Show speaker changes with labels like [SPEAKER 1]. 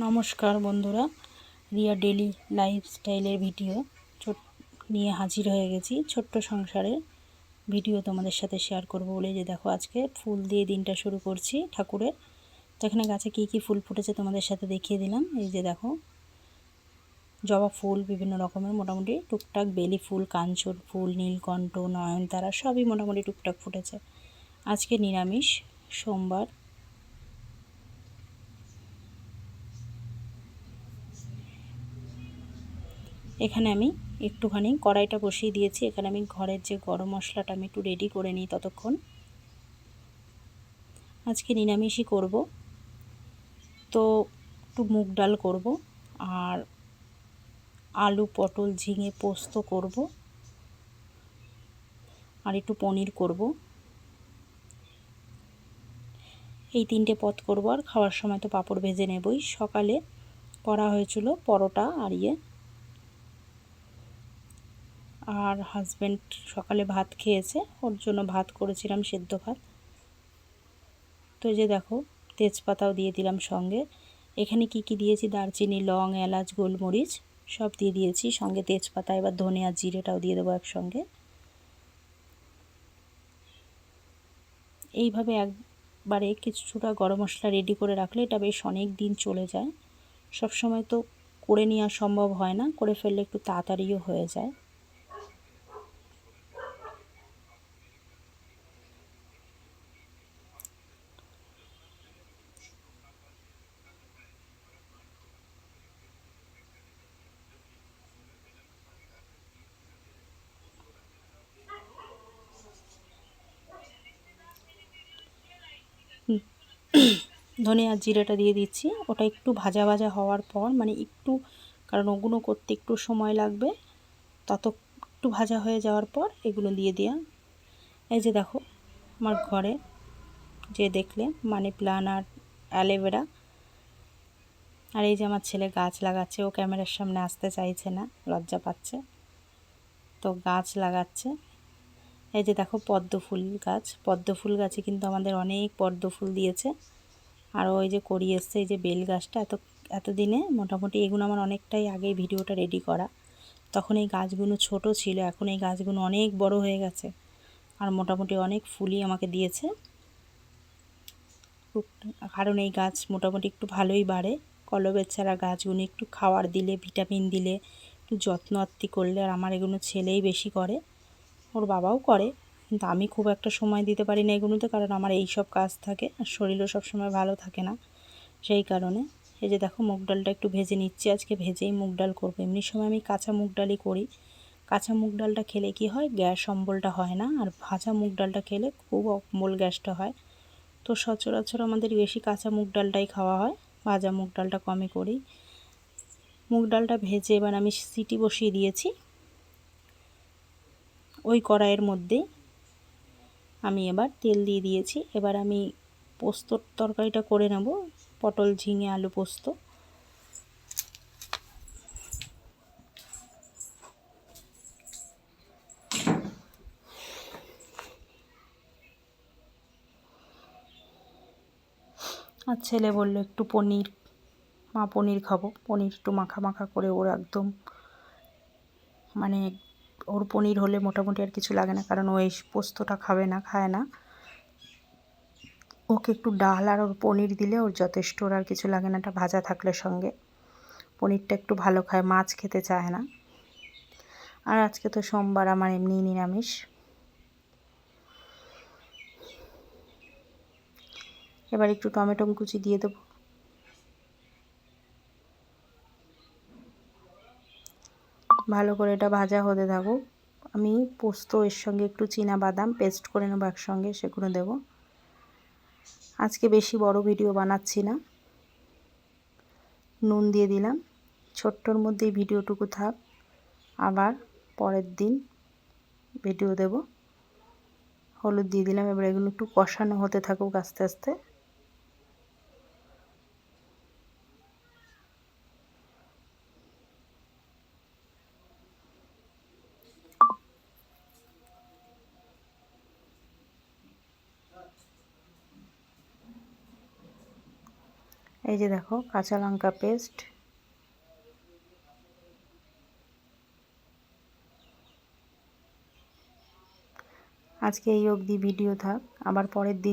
[SPEAKER 1] নমস্কার বন্ধুরা, Riya daily লাইফস্টাইলের video নিয়ে হাজির হয়ে গেছি। ছোট্ট সংসারের ভিডিও তোমাদের সাথে শেয়ার করব বলে যে দেখো আজকে ফুল দিয়ে দিনটা শুরু করছি ঠাকুরের। তো এখানে গাছে কী কী ফুল ফুটেছে তোমাদের সাথে দেখিয়ে দিলাম। এই যে দেখো জবা ফুল বিভিন্ন রকমের, মোটামুটি টুকটাক বেলি ফুল, কাঞ্চন ফুল, নীলকণ্ঠ, নয়নতারা সবই মোটামুটি টুকটাক ফুটেছে। আজকে নিরামিষ, সোমবার। এখানে আমি একটুখানি কড়াইটা বসিয়ে দিয়েছি। এখানে আমি ঘরের যে গরম মশলাটা আমি একটু রেডি করে নিই ততক্ষণ। আজকে নিরামিষই করব, তো একটু মুগ ডাল করব আর আলু পটল ঝিঙে পোস্ত করব আর একটু পনির করব। এই তিনটে পদ করব, আর খাওয়ার সময় তো পাঁপড় ভেজে নেবই। সকালে করা হয়েছিল পরোটা আর আর হাজব্যান্ড সকালে ভাত খেয়েছে, ওর জন্য ভাত করেছিলাম, সেদ্ধ ভাত। তো এই যে দেখো তেজপাতাও দিয়ে দিলাম সঙ্গে। এখানে কি কি দিয়েছি, দারচিনি, লং, এলাচ, গোলমরিচ সব দিয়ে দিয়েছি, সঙ্গে তেজপাতা। এবার ধনে আর জিরেটাও দিয়ে দেবো একসঙ্গে। এইভাবে একবারে কিছুটা গরম মশলা রেডি করে রাখলে এটা বেশ অনেক দিন চলে যায়। সব সময় তো করে নেওয়া সম্ভব হয় না, করে ফেললে একটু তাড়াতাড়িও হয়ে যায়। ধনে আর জিরাটা দিয়ে দিচ্ছি। ওটা একটু ভাজা ভাজা হওয়ার পর, মানে একটু, কারণ ওগুলো করতে একটু সময় লাগবে, তত একটু ভাজা হয়ে যাওয়ার পর এগুলো দিয়ে দেওয়া। এই যে দেখো আমার ঘরে যে দেখলে মানি প্লান্ট আর অ্যালোভেরা, আর এই যে আমার ছেলে গাছ লাগাচ্ছে। ও ক্যামেরার সামনে আসতে চাইছে না, লজ্জা পাচ্ছে, তো গাছ লাগাচ্ছে। এই যে দেখো পদ্ম ফুল গাছ, পদ্ম ফুল গাছে কিন্তু আমাদের অনেক পদ্ম ফুল দিয়েছে। আর ওই যে করি এসছে এই যে বেল গাছটা, এতদিনে মোটামুটি এগুলো আমার অনেকটাই আগেই ভিডিওটা রেডি করা। তখন এই গাছগুলো ছোট ছিল, এখন এই গাছগুলো অনেক বড় হয়ে গেছে আর মোটামুটি অনেক ফুলই আমাকে দিয়েছে। কারণ এই গাছ মোটামুটি একটু ভালোই বাড়ে। কলবের ছাড়া গাছগুলো একটু খাওয়ার দিলে, ভিটামিন দিলে, একটু যত্ন আত্তি করলে, আর আমার এগুলো ছেলেই বেশি করে, ওর বাবাও করে, কিন্তু আমি খুব একটা সময় দিতে পারি না এগুলোতে, কারণ আমার এই সব কাজ থাকে আর শরীরও সব সময় ভালো থাকে না, সেই কারণে। এই যে দেখো মুগ ডালটা একটু ভেজে নিচ্ছি, আজকে ভেজেই মুগ ডাল করবো। এমনি সময় আমি কাঁচা মুগ ডালই করি। কাঁচা মুগ ডালটা খেলে কি হয়, গ্যাস অম্বলটা হয় না, আর ভাজা মুগ ডালটা খেলে খুব অম্বল গ্যাসটা হয়। তো সচরাচর আমাদের বেশি কাঁচা মুগ ডালটাই খাওয়া হয়, ভাজা মুগ ডালটা কমই করি। মুগ ডালটা ভেজে এবার আমি সিটি বসিয়ে দিয়েছি। ওই কড়াইয়ের মধ্যেই আমি এবার তেল দিয়ে দিয়েছি। এবার আমি পোস্তর তরকারিটা করে নেব, পটল ঝিঙে আলু পোস্ত। আর ছেলে বললো একটু পনির, মা পনির খাবো। পনির একটু মাখা মাখা করে, ওর একদম মানে ওর পনির হলে মোটামুটি আর কিছু লাগে না, কারণ ও এই পোস্তটা খাবে না, খায় না। ওকে একটু ডাল আর ওর পনির দিলে ওর যথেষ্ট, ওর আর কিছু লাগে না। একটা ভাজা থাকলে সঙ্গে, পনিরটা একটু ভালো খায়, মাছ খেতে চায় না। আর আজকে তো সোমবার, আমার এমনি নিরামিষ। এবার একটু টমেটো কুচি দিয়ে দেবো। ভালো করে এটা ভাজা হতে থাকুক। আমি পোস্ত এর সঙ্গে একটু চীনা বাদাম পেস্ট করে নেবো একসঙ্গে, সেগুলো দেবো। আজকে বেশি বড় ভিডিও বানাচ্ছি না। নুন দিয়ে দিলাম, ছোট্টর মধ্যেই ভিডিওটুকু থাক, আবার পরের দিন ভিডিও দেব। হলুদ দিয়ে দিলাম। এবার এগুলো একটু কষানো হতে থাকুক আস্তে আস্তে। এই যে দেখো কাঁচা লঙ্কা পেস্ট, আজকে এই অবধি ভিডিও থাক, আবার পরের দিন